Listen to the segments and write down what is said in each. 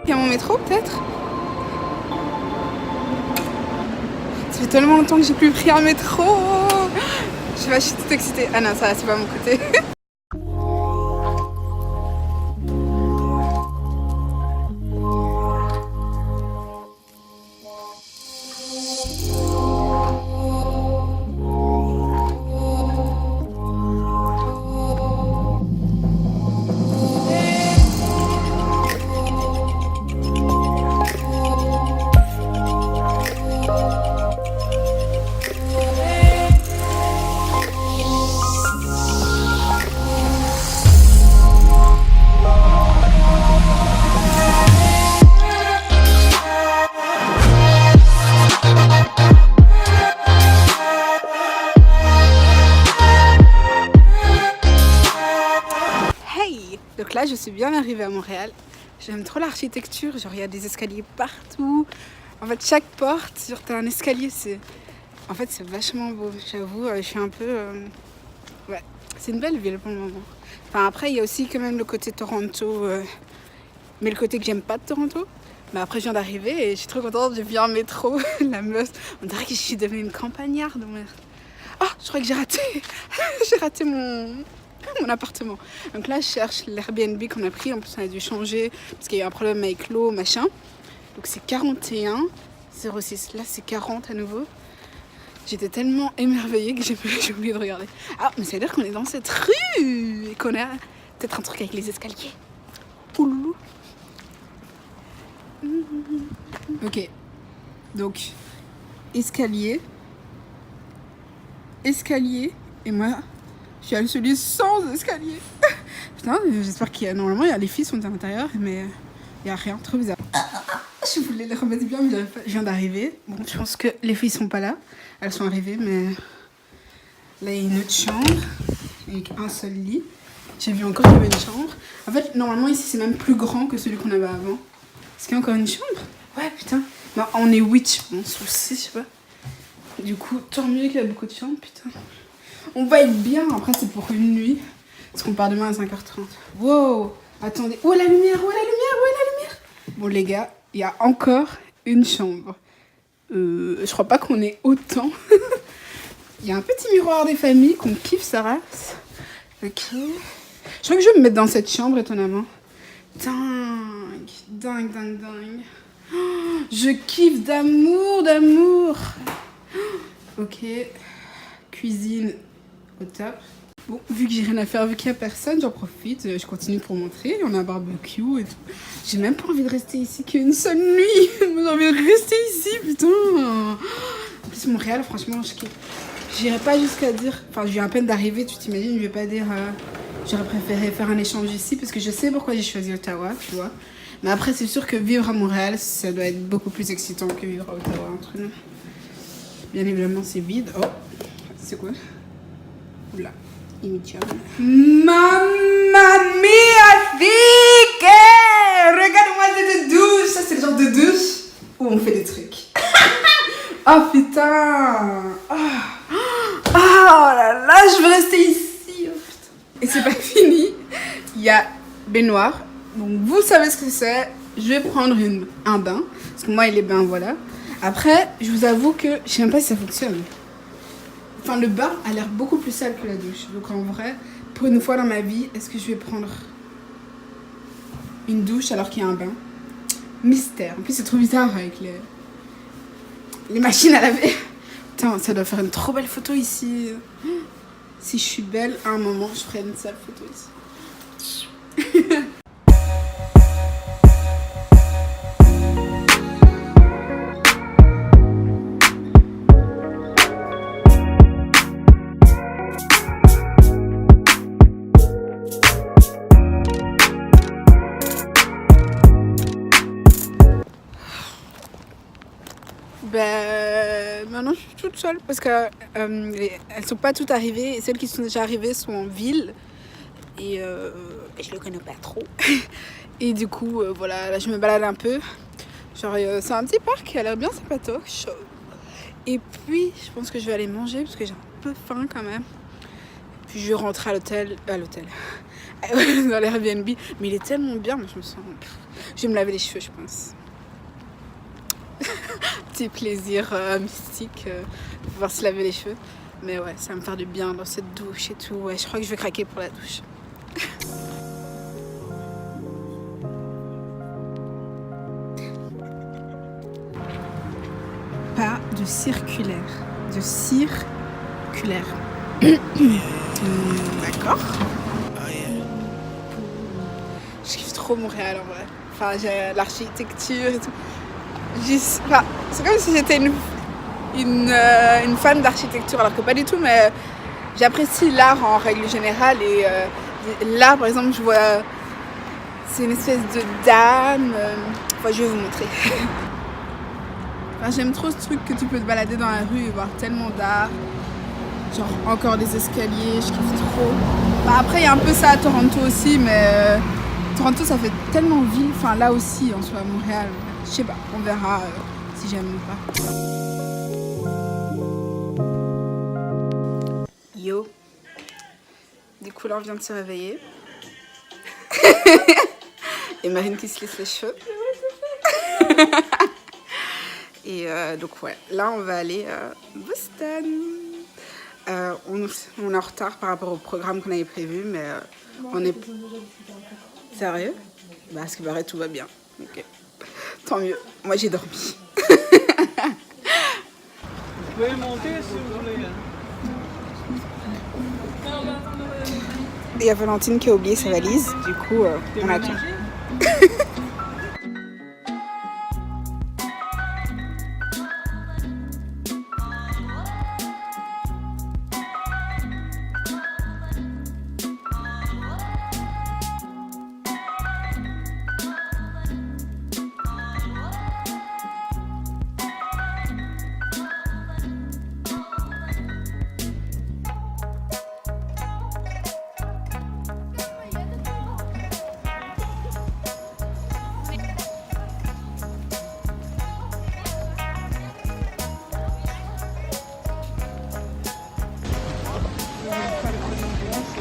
Il y a mon métro peut-être. Ça fait tellement longtemps que j'ai plus pris un métro. Je sais pas, je suis toute excitée. Ah non, ça c'est pas mon côté. Donc là, je suis bien arrivée à Montréal. J'aime trop l'architecture, genre il y a des escaliers partout. En fait, chaque porte, genre t'as un escalier, en fait, c'est vachement beau, j'avoue. Je suis un peu... Ouais, c'est une belle ville pour le moment. Enfin, après, il y a aussi quand même le côté Toronto, mais le côté que j'aime pas de Toronto. Mais après, je viens d'arriver et je suis trop contente, j'ai vu un métro, la meuf. On dirait que je suis devenue une campagnarde. Oh, je crois que j'ai raté. J'ai raté mon appartement. Donc là, je cherche l'Airbnb qu'on a pris. En plus, on a dû changer parce qu'il y a eu un problème avec l'eau, machin. Donc c'est 41,06. Là, c'est 40 à nouveau. J'étais tellement émerveillée que j'ai oublié de regarder. Ah, mais ça veut dire qu'on est dans cette rue et qu'on a peut-être un truc avec les escaliers. Ouloulou. Ok. Donc, escalier. Et moi... Je suis allée celui sans escalier. Putain, j'espère qu'il y a... Normalement, les filles sont à l'intérieur, mais il n'y a rien. Trop bizarre. Je voulais les remettre bien, mais je viens d'arriver. Bon, je pense que les filles sont pas là. Elles sont arrivées, mais... Là, il y a une autre chambre avec un seul lit. J'ai vu encore qu'il y avait une chambre. En fait, normalement, ici, c'est même plus grand que celui qu'on avait avant. Est-ce qu'il y a encore une chambre? Ouais, putain. Non, on est 8, je pense. Ou 6, je sais pas. Du coup, tant mieux qu'il y a beaucoup de chambres, putain. On va être bien, après c'est pour une nuit. Parce qu'on part demain à 5h30. Wow, attendez. Où est la lumière? Bon les gars, il y a encore une chambre. Je crois pas qu'on ait autant. Il y a un petit miroir des familles qu'on kiffe sa race. Ok. Je crois que je vais me mettre dans cette chambre étonnamment. Dingue. Oh, je kiffe d'amour. Ok. Cuisine. Au top. Bon, vu que j'ai rien à faire, vu qu'il n'y a personne, j'en profite, je continue pour montrer. On a un barbecue et tout. J'ai même pas envie de rester ici qu'une seule nuit. J'ai envie de rester ici, putain. En plus, Montréal, franchement, je kiffe. J'irai pas jusqu'à dire... Enfin, je viens à peine d'arriver, tu t'imagines, je vais pas dire... J'aurais préféré faire un échange ici parce que je sais pourquoi j'ai choisi Ottawa, tu vois. Mais après, c'est sûr que vivre à Montréal, ça doit être beaucoup plus excitant que vivre à Ottawa, entre nous. Bien évidemment, c'est vide. Oh, c'est quoi? Oula, imitiable. Mamma mia, fique! Regarde-moi cette douche. Ça, c'est le genre de douche où on fait des trucs. Oh putain! Oh là là, je veux rester ici. Oh, putain. Et c'est pas fini. Il y a baignoire. Donc vous savez ce que c'est. Je vais prendre un bain. Parce que moi, il est bain, voilà. Après, je vous avoue que je sais même pas si ça fonctionne. Enfin, le bain a l'air beaucoup plus sale que la douche. Donc en vrai, pour une fois dans ma vie, est-ce que je vais prendre une douche alors qu'il y a un bain? Mystère. En plus, c'est trop bizarre avec les machines à laver. Putain, ça doit faire une trop belle photo ici. Si je suis belle, à un moment, je ferai une sale photo ici. Maintenant je suis toute seule parce que elles sont pas toutes arrivées et celles qui sont déjà arrivées sont en ville et je le connais pas trop. Et du coup voilà, là je me balade un peu. Genre c'est un petit parc qui a l'air bien sympatoche. Et puis je pense que je vais aller manger parce que j'ai un peu faim quand même. Puis je vais rentrer à l'hôtel, dans l'Airbnb. Mais il est tellement bien, moi je me sens... Je vais me laver les cheveux, je pense. Petit plaisir mystique de pouvoir se laver les cheveux. Mais ouais, ça va me faire du bien dans cette douche et tout. Ouais, je crois que je vais craquer pour la douche. Pas de circulaire. De circulaire. D'accord. Je kiffe trop Montréal en vrai. Enfin, j'ai l'architecture et tout. Enfin, c'est comme si j'étais une fan d'architecture, alors que pas du tout, mais j'apprécie l'art en règle générale. Et là, par exemple, je vois... C'est une espèce de dame. Enfin, je vais vous montrer. Enfin, j'aime trop ce truc que tu peux te balader dans la rue et voir tellement d'art. Genre, encore des escaliers, je kiffe trop. Bah, après, il y a un peu ça à Toronto aussi, mais Toronto, ça fait tellement ville. Enfin, là aussi, en soi, à Montréal. Je sais pas, on verra si j'aime ou pas. Yo. Du coup, là, on vient de se réveiller. Et Marine qui se laisse les cheveux. Et donc, ouais, là, on va aller à Boston. On est en retard par rapport au programme qu'on avait prévu, mais on est... Sérieux? Bah, à ce qui paraît, tout va bien. Ok. Tant mieux. Moi, j'ai dormi. Vous pouvez monter si vous voulez. Il y a Valentine qui a oublié sa valise. Du coup, on attend.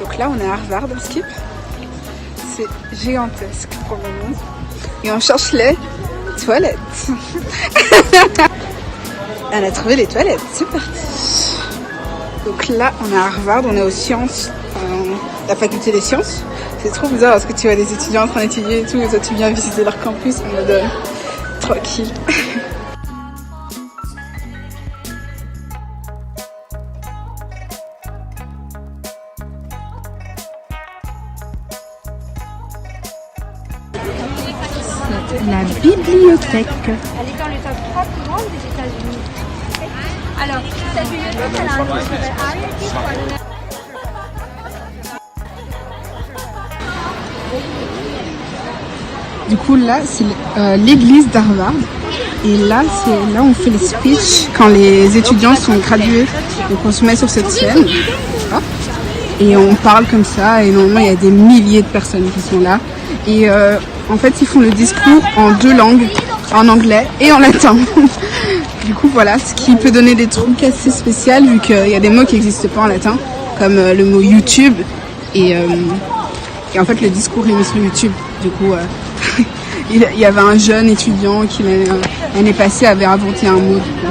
Donc là, on est à Harvard en skip. C'est gigantesque pour le moment. Et on cherche les toilettes. Elle a trouvé les toilettes, c'est parti. Donc là, on est à Harvard, on est aux sciences, la faculté des sciences. C'est trop bizarre parce que tu vois des étudiants en train d'étudier et tout, et toi tu viens visiter leur campus en mode tranquille. La bibliothèque. Elle est dans le top 3 plus grande des États-Unis. Alors, cette bibliothèque, elle a un nom qui s'appelle Arlington. Du coup, là, c'est l'église d'Harvard. Et là, c'est là où on fait les speeches quand les étudiants sont gradués. Donc, on se met sur cette scène. Et on parle comme ça. Et normalement, il y a des milliers de personnes qui sont là. Et en fait, ils font le discours en 2 langues, en anglais et en latin. Du coup, voilà, ce qui peut donner des trucs assez spéciaux, vu qu'il y a des mots qui n'existent pas en latin, comme le mot YouTube. Et en fait, le discours est mis sur YouTube. Du coup, il y avait un jeune étudiant qui l'année passée avait inventé un mot. Du coup.